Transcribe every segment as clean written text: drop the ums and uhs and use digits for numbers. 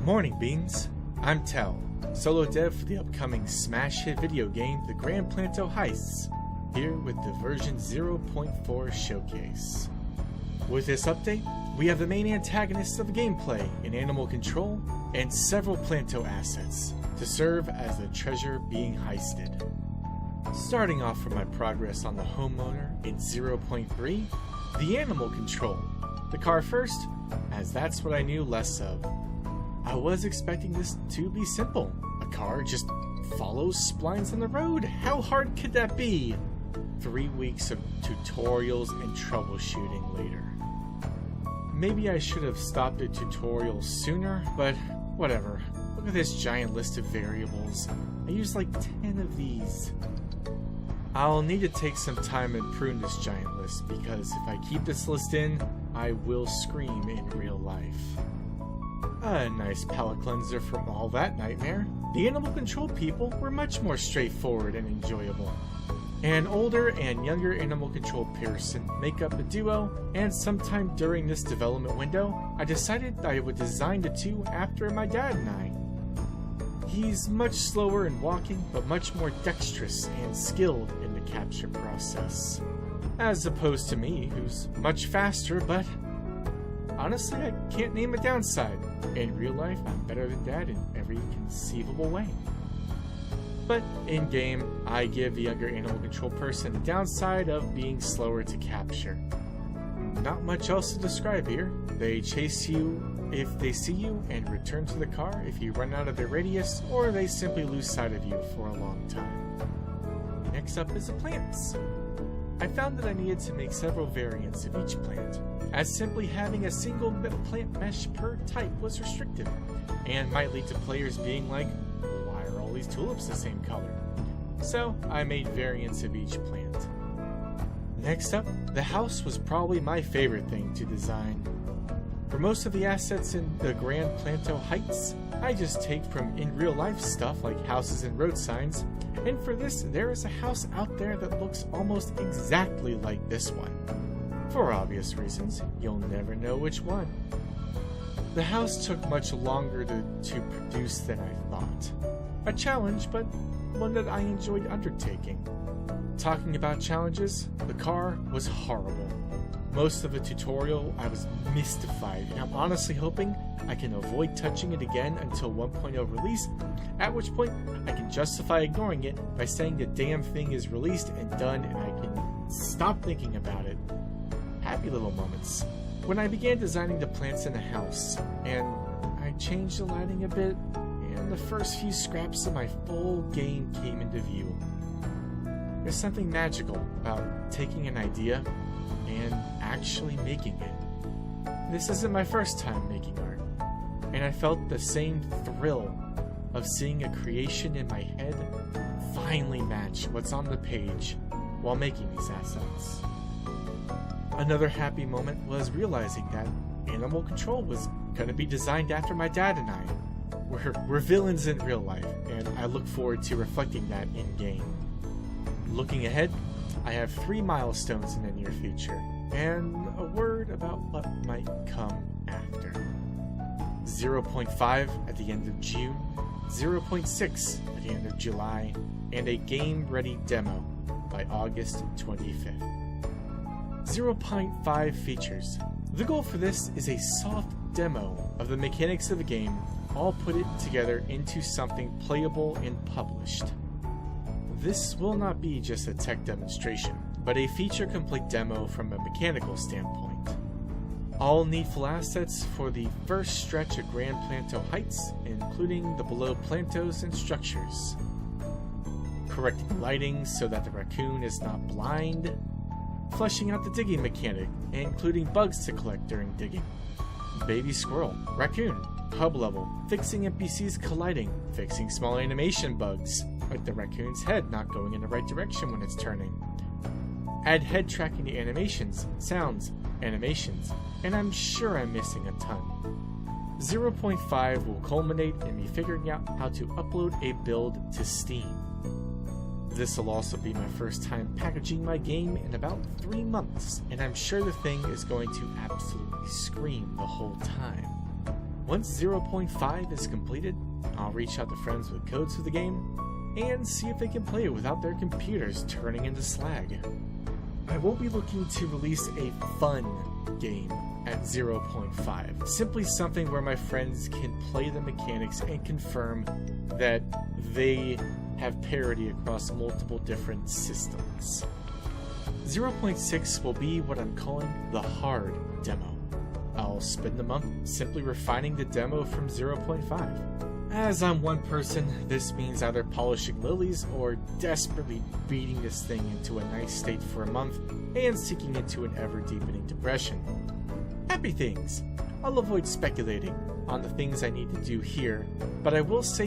Morning Beans, I'm Tel, solo dev for the upcoming smash hit video game The Grand Planto Heists, here with the version 0.4 showcase. With this update, we have the main antagonists of the gameplay in animal control and several Planto assets to serve as the treasure being heisted. Starting off from my progress on the homeowner in 0.3, the animal control. The car first, as that's what I knew less of. I was expecting this to be simple. A car just follows splines on the road. How hard could that be? 3 weeks of tutorials and troubleshooting later. Maybe I should have stopped the tutorial sooner, but whatever. Look at this giant list of variables. I used like 10 of these. I'll need to take some time and prune this giant list, because if I keep this list in, I will scream in real life. A nice palate cleanser from all that nightmare. The animal control people were much more straightforward and enjoyable. An older and younger animal control person make up a duo, and sometime during this development window, I decided I would design the two after my dad and I. He's much slower in walking, but much more dexterous and skilled in the capture process. As opposed to me, who's much faster, but honestly, I can't name a downside. In real life, I'm better than Dad in every conceivable way. But in-game, I give the younger animal control person the downside of being slower to capture. Not much else to describe here. They chase you if they see you and return to the car if you run out of their radius, or they simply lose sight of you for a long time. Next up is the plants. I found that I needed to make several variants of each plant, as simply having a single plant mesh per type was restrictive, and might lead to players being like, why are all these tulips the same color? So I made variants of each plant. Next up, the house was probably my favorite thing to design. For most of the assets in the Grand Planto Heights, I just take from in real life stuff like houses and road signs, and for this there is a house out there that looks almost exactly like this one. For obvious reasons, you'll never know which one. The house took much longer to produce than I thought. A challenge, but one that I enjoyed undertaking. Talking about challenges, the car was horrible. Most of the tutorial, I was mystified, and I'm honestly hoping I can avoid touching it again until 1.0 release, at which point I can justify ignoring it by saying the damn thing is released and done and I can stop thinking about it. Happy little moments. When I began designing the plants in the house, and I changed the lighting a bit, and the first few scraps of my full game came into view. There's something magical about taking an idea and actually making it. This isn't my first time making art, and I felt the same thrill of seeing a creation in my head finally match what's on the page while making these assets. Another happy moment was realizing that animal control was going to be designed after my dad and I. We're villains in real life, and I look forward to reflecting that in-game. Looking ahead, I have 3 milestones in the near future, and a word about what might come after. 0.5 at the end of June, 0.6 at the end of July, and a game-ready demo by August 25th. 0.5 features. The goal for this is a soft demo of the mechanics of the game, all put it together into something playable and published. This will not be just a tech demonstration, but a feature-complete demo from a mechanical standpoint. All needful assets for the first stretch of Grand Planto Heights, including the below plantos and structures. Correcting lighting so that the raccoon is not blind. Fleshing out the digging mechanic, including bugs to collect during digging. Baby squirrel, raccoon, hub level, fixing NPCs colliding, fixing small animation bugs, like the raccoon's head not going in the right direction when it's turning. Add head tracking to animations, sounds, animations, and I'm sure I'm missing a ton. 0.5 will culminate in me figuring out how to upload a build to Steam. This will also be my first time packaging my game in about 3 months, and I'm sure the thing is going to absolutely scream the whole time. Once 0.5 is completed, I'll reach out to friends with codes for the game and see if they can play it without their computers turning into slag. I won't be looking to release a fun game at 0.5, simply something where my friends can play the mechanics and confirm that they have parity across multiple different systems. 0.6 will be what I'm calling the hard demo. I'll spend the month simply refining the demo from 0.5. As I'm one person, this means either polishing lilies or desperately beating this thing into a nice state for a month and sinking into an ever-deepening depression. Happy things! I'll avoid speculating on the things I need to do here, but I will say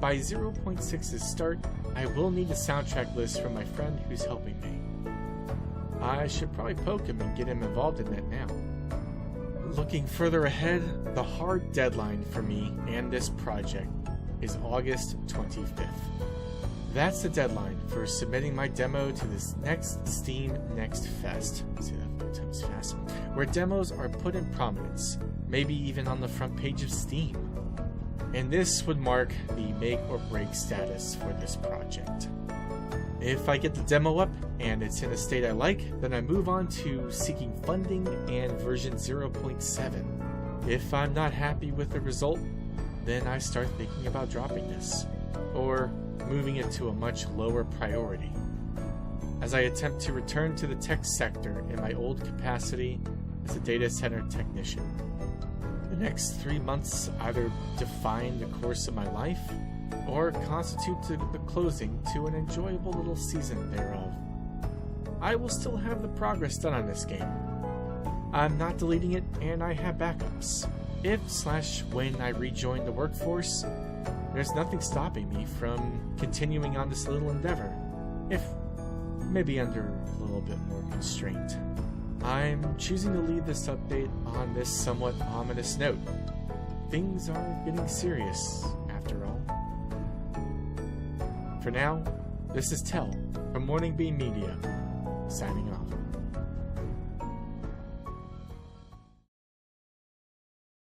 by 0.6's start, I will need a soundtrack list from my friend who's helping me. I should probably poke him and get him involved in that now. Looking further ahead, the hard deadline for me and this project is August 25th. That's the deadline for submitting my demo to this next Steam Next Fest, say that 4 times fast, where demos are put in prominence, maybe even on the front page of Steam. And this would mark the make or break status for this project. If I get the demo up and it's in a state I like, then I move on to seeking funding and version 0.7. If I'm not happy with the result, then I start thinking about dropping this, or moving it to a much lower priority, as I attempt to return to the tech sector in my old capacity as a data center technician. The next 3 months either define the course of my life, or constitute the closing to an enjoyable little season thereof. I will still have the progress done on this game. I'm not deleting it, and I have backups. If/when I rejoin the workforce, there's nothing stopping me from continuing on this little endeavor, if maybe under a little bit more constraint. I'm choosing to leave this update on this somewhat ominous note. Things are getting serious, after all. For now, this is Tell from Morning Beam Media, signing off.